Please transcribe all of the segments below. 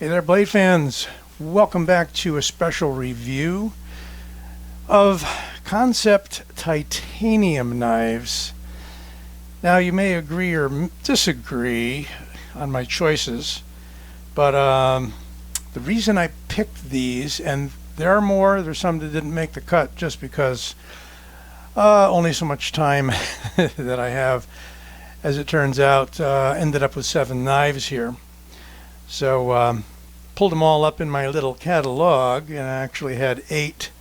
Hey there, blade fans. Welcome back to a special review of Kansept titanium knives. Now, you may agree or disagree on my choices, but the reason I picked these, and there are more, there's some that didn't make the cut just because only so much time that I have, as it turns out, ended up with 7 knives here. So pulled them all up in my little catalog, and I actually had 8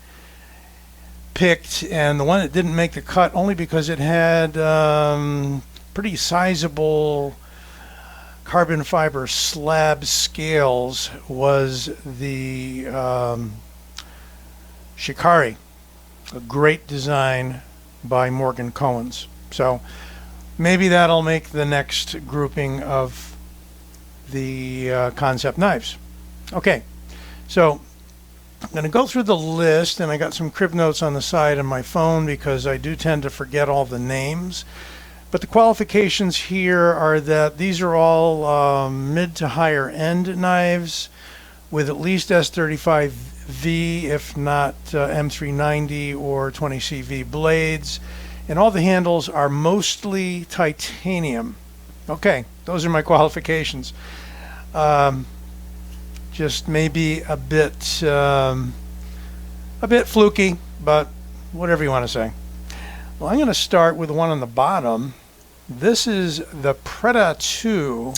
picked, and the one that didn't make the cut only because it had pretty sizable carbon fiber slab scales was the Shikari, a great design by Morgan Cohen's. So maybe that'll make the next grouping of the Kansept knives. Okay, so I'm going to go through the list, and I got some crib notes on the side of my phone because I do tend to forget all the names. But the qualifications here are that these are all mid to higher end knives with at least S35V, if not M390 or 20CV blades, and all the handles are mostly titanium. Okay, those are my qualifications. Just maybe a bit fluky, but whatever you want to say. Well, I'm going to start with the one on the bottom. This is the Preda 2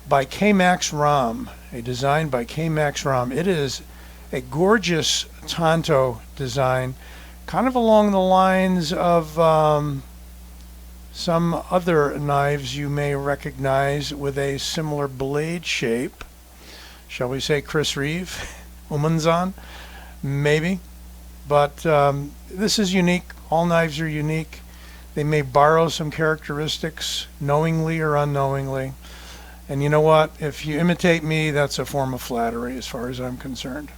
by K-Max Ram, a design by K-Max Ram. It is a gorgeous Tanto design, kind of along the lines of some other knives you may recognize with a similar blade shape. Shall we say Chris Reeve, Umanzan, maybe. But this is unique. All knives are unique. They may borrow some characteristics knowingly or unknowingly. And you know what? If you imitate me, that's a form of flattery as far as I'm concerned.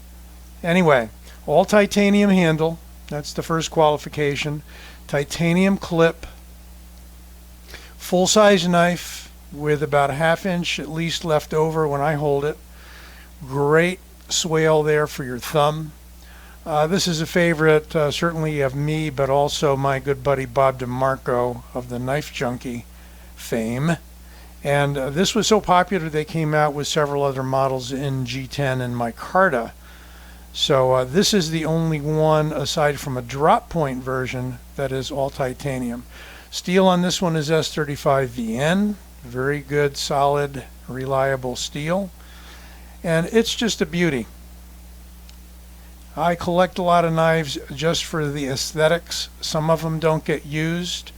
Anyway, all titanium handle. That's the first qualification. Titanium clip. Full-size knife with about a 1/2 inch at least left over when I hold it. Great swale there for your thumb. This is a favorite certainly of me, but also my good buddy Bob DeMarco of the Knife Junkie fame. And this was so popular they came out with several other models in G10 and micarta. So this is the only one aside from a drop point version that is all titanium. Steel on this one is S35VN. Very good, solid, reliable steel. And it's just a beauty. I collect a lot of knives just for the aesthetics. Some of them don't get used.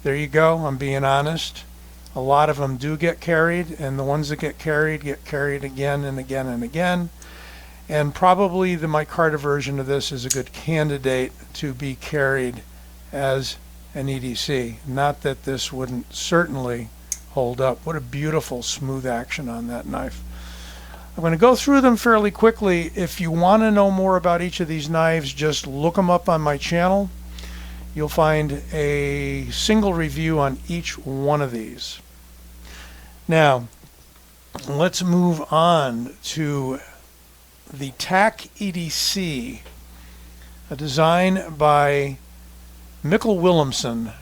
There you go, I'm being honest. A lot of them do get carried, and the ones that get carried again and again and again. And probably the micarta version of this is a good candidate to be carried as an EDC. Not that this wouldn't certainly hold up. What a beautiful smooth action on that knife. I'm going to go through them fairly quickly. If you want to know more about each of these knives, just look them up on my channel. You'll find a single review on each one of these. Now, let's move on to the TAC EDC, a design by Mikkel Willemsen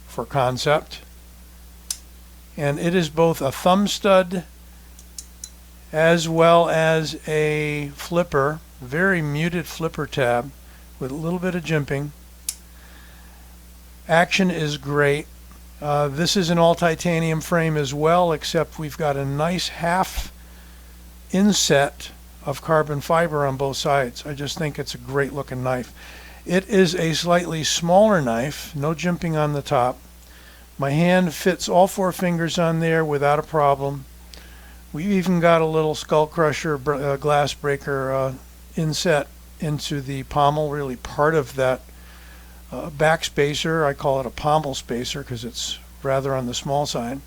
for Kansept. And it is both a thumb stud as well as a flipper, very muted flipper tab with a little bit of jimping. Action is great. This is an all titanium frame as well, except we've got a nice half inset of carbon fiber on both sides. I just think it's a great looking knife. It is a slightly smaller knife, no jimping on the top. My hand fits all 4 fingers on there without a problem. We've even got a little skull crusher glass breaker inset into the pommel, really part of that back spacer. I call it a pommel spacer because it's rather on the small side.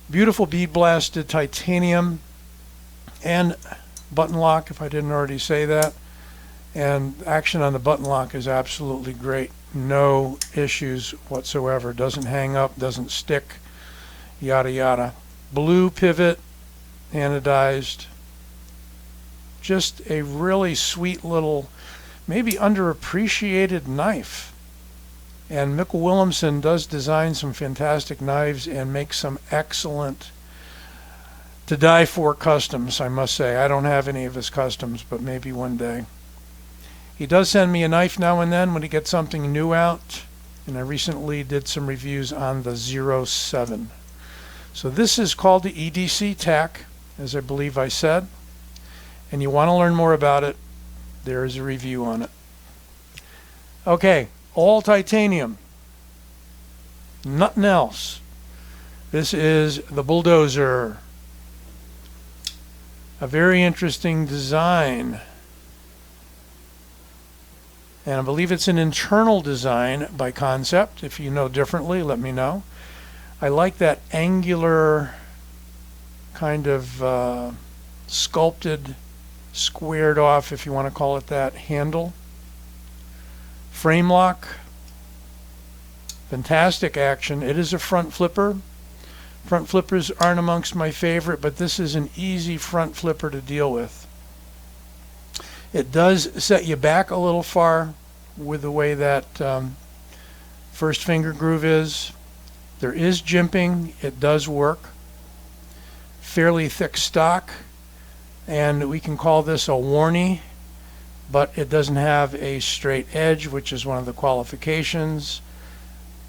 Beautiful bead blasted titanium and button lock, if I didn't already say that. And action on the button lock is absolutely great. No issues whatsoever. Doesn't hang up, doesn't stick, yada yada. Blue pivot, anodized, Just a really sweet little, maybe underappreciated knife. And Mikkel Willemsen does design some fantastic knives and make some excellent to die for customs, I must say. I don't have any of his customs, but maybe one day. He does send me a knife now and then when he gets something new out, and I recently did some reviews on the 07. So this is called the EDC TAC, as I believe I said, and you want to learn more about it, there is a review on it. Okay, all titanium, nothing else. This is the Bulldozer. A very interesting design. And I believe it's an internal design by Kansept. If you know differently, let me know. I like that angular kind of sculpted, squared off, if you want to call it that, handle. Frame lock. Fantastic action. It is a front flipper. Front flippers aren't amongst my favorite, but this is an easy front flipper to deal with. It does set you back a little far with the way that first finger groove is. There is jimping. It does work. Fairly thick stock, and we can call this a warnie, but it doesn't have a straight edge, which is one of the qualifications.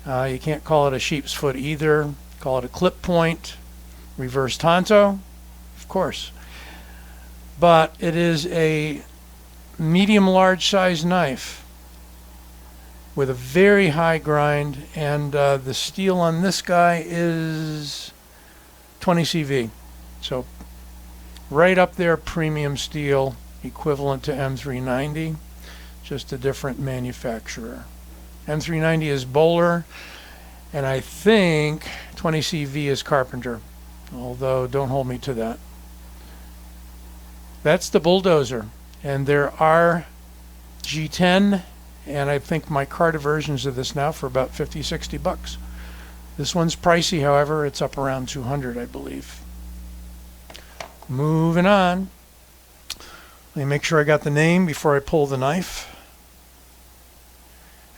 You can't call it a sheep's foot either. Call it a clip point, reverse tanto, of course. But it is a medium large size knife with a very high grind, and the steel on this guy is 20 CV. So right up there, premium steel, equivalent to M390, just a different manufacturer. M390 is Bowler, and I think 20 CV is Carpenter, although don't hold me to that. That's the Bulldozer, and there are G10 and I think my Carta versions of this now for about 50, 60 bucks. This one's pricey, however. It's up around 200, I believe. Moving on. Let me make sure I got the name before I pull the knife.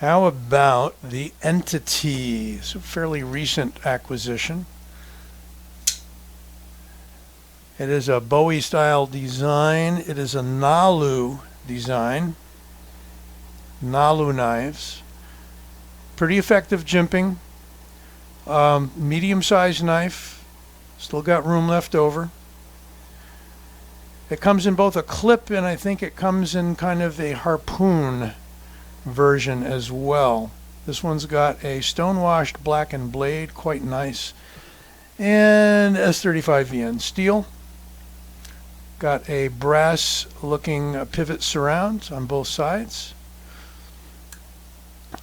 How about the Entity? It's a fairly recent acquisition. It is a Bowie style design. It is a Nalu design. Nalu knives. Pretty effective jimping. Medium sized knife. Still got room left over. It comes in both a clip and I think it comes in kind of a harpoon version as well. This one's got a stone-washed blackened blade, quite nice, and S35VN steel. Got a brass-looking pivot surround on both sides.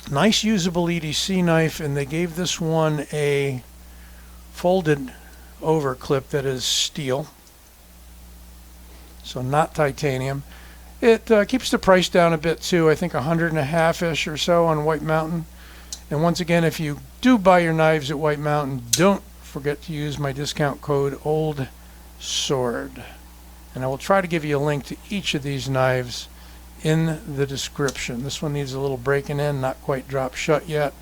Nice usable EDC knife, and they gave this one a folded over clip that is steel, so not titanium. It keeps the price down a bit too. I think $150-ish or so on White Mountain. And once again, if you do buy your knives at White Mountain, don't forget to use my discount code OLDSWORD. And I will try to give you a link to each of these knives in the description. This one needs a little breaking in, not quite dropped shut yet,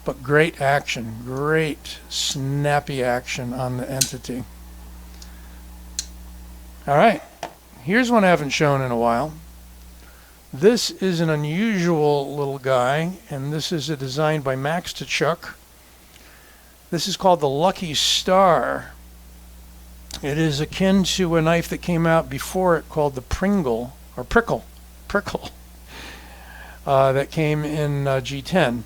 but great action, great snappy action on the Entity. All right. Here's one I haven't shown in a while. This is an unusual little guy, and this is a design by Max Tkachuk. This is called the Lucky Star. It is akin to a knife that came out before it called the Prickle, that came in G10.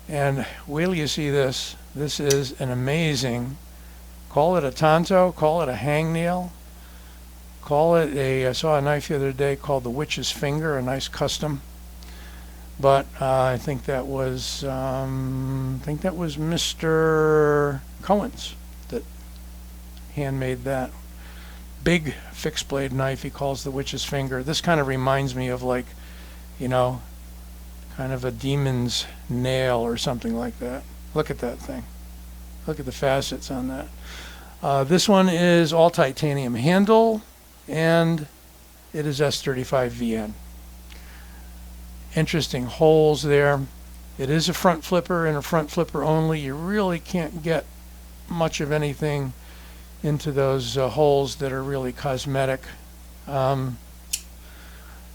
And wait till you see this. This is an amazing, call it a tanto, call it a hangnail. Call it a, I saw a knife the other day called the Witch's Finger, a nice custom. But I think that was Mr. Cohen's that handmade that. Big fixed blade knife he calls the Witch's Finger. This kind of reminds me of, like, you know, kind of a demon's nail or something like that. Look at that thing. Look at the facets on that. This one is all titanium handle and it is S35VN. Interesting holes there. It is a front flipper and a front flipper only. You really can't get much of anything into those holes that are really cosmetic.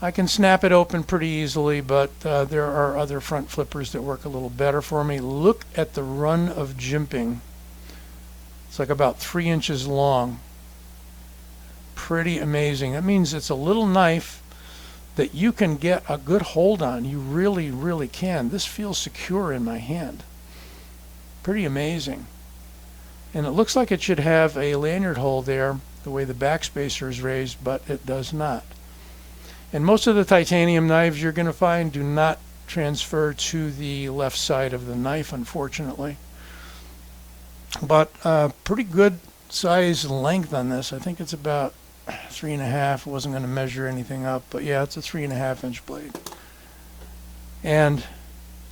I can snap it open pretty easily, but there are other front flippers that work a little better for me. Look at the run of jimping. It's like about 3 inches long. Pretty amazing. That means it's a little knife that you can get a good hold on. You really, really can. This feels secure in my hand. Pretty amazing. And it looks like it should have a lanyard hole there, the way the backspacer is raised, but it does not. And most of the titanium knives you're going to find do not transfer to the left side of the knife, unfortunately. But pretty good size length on this. I think it's about 3.5. I wasn't going to measure anything up, but yeah, it's a 3.5-inch blade. And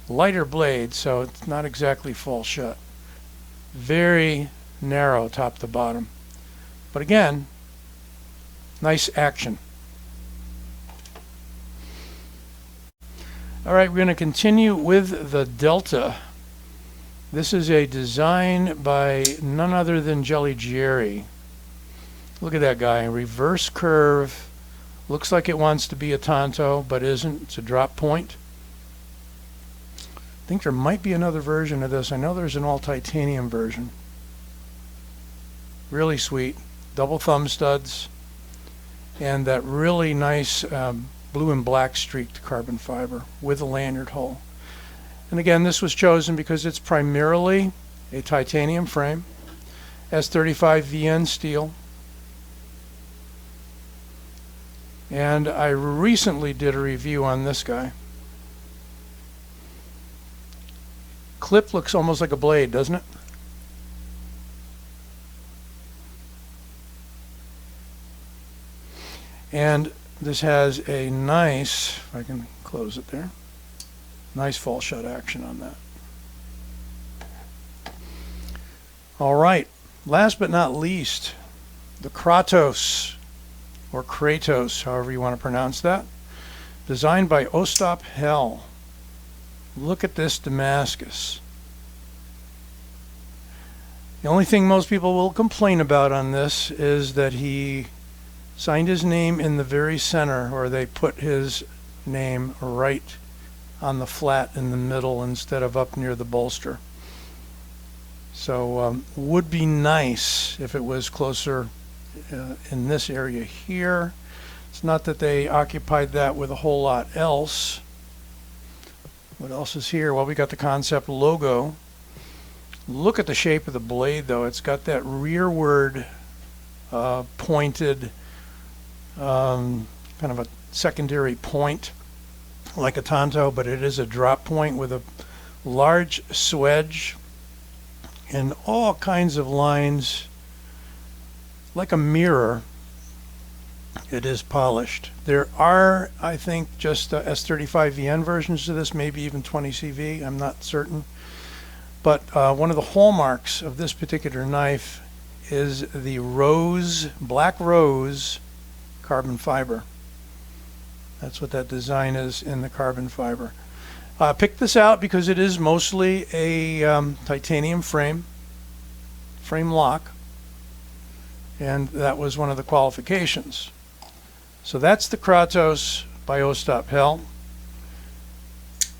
lighter blade, so it's not exactly full shut. Very narrow top to bottom. But again, nice action. All right, we're going to continue with the Delta. This is a design by none other than Jelly Jerry. Look at that guy, reverse curve. Looks like it wants to be a Tonto, but isn't. It's a drop point. I think there might be another version of this. I know there's an all titanium version. Really sweet. Double thumb studs. And that really nice blue and black streaked carbon fiber with a lanyard hole. And again, this was chosen because it's primarily a titanium frame, S35VN steel. And I recently did a review on this guy. Clip looks almost like a blade, doesn't it? And this has a nice, if I can close it there, nice fall shut action on that. All right, last but not least, the Kratos, or Kratos, however you want to pronounce that, designed by Ostap Hell. Look at this Damascus. The only thing most people will complain about on this is that he signed his name in the very center, or they put his name right on the flat in the middle instead of up near the bolster. So would be nice if it was closer in this area here. It's not that they occupied that with a whole lot else. What else is here? Well, we got the Kansept logo. Look at the shape of the blade, though. It's got that rearward pointed kind of a secondary point like a Tonto, but it is a drop point with a large swedge and all kinds of lines like a mirror. It is polished. There are, I think, just S35VN versions of this, maybe even 20CV, I'm not certain. But one of the hallmarks of this particular knife is the rose, black rose carbon fiber. That's what that design is in the carbon fiber. Picked this out because it is mostly a titanium frame lock, and that was one of the qualifications. So that's the Kratos by Ostap Hell.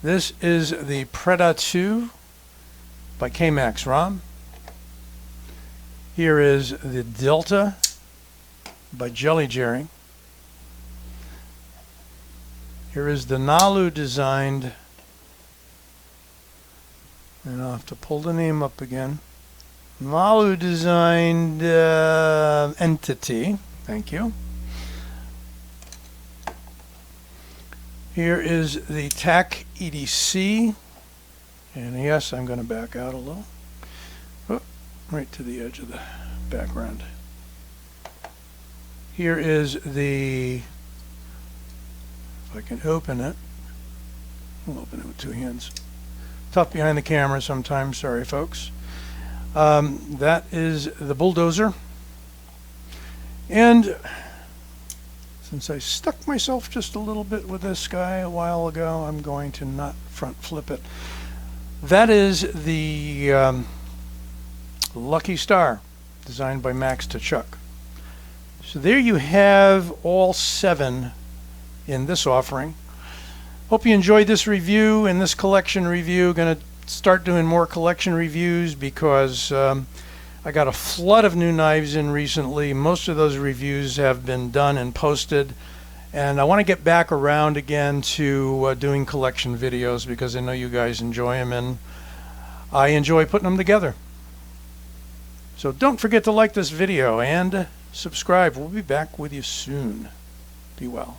This is the Preda 2 by K-Max Rom. Here is the Delta by Jelly Jerry. Here is the Nalu designed, and I'll have to pull the name up again. Nalu designed entity. Thank you. Here is the TAC EDC. And yes, I'm going to back out a little. Oh, right to the edge of the background. Here is the, if I can open it, I'll open it with two hands. Tough behind the camera sometimes, sorry folks. That is the Bulldozer. And Since I stuck myself just a little bit with this guy a while ago, I'm going to not front flip it. That is the Lucky Star, designed by Max Tkachuk. So there you have all 7 in this offering. Hope you enjoyed this review and this collection review. Going to start doing more collection reviews because I got a flood of new knives in recently. Most of those reviews have been done and posted, and I want to get back around again to doing collection videos because I know you guys enjoy them and I enjoy putting them together. So don't forget to like this video and subscribe. We'll be back with you soon. Be well.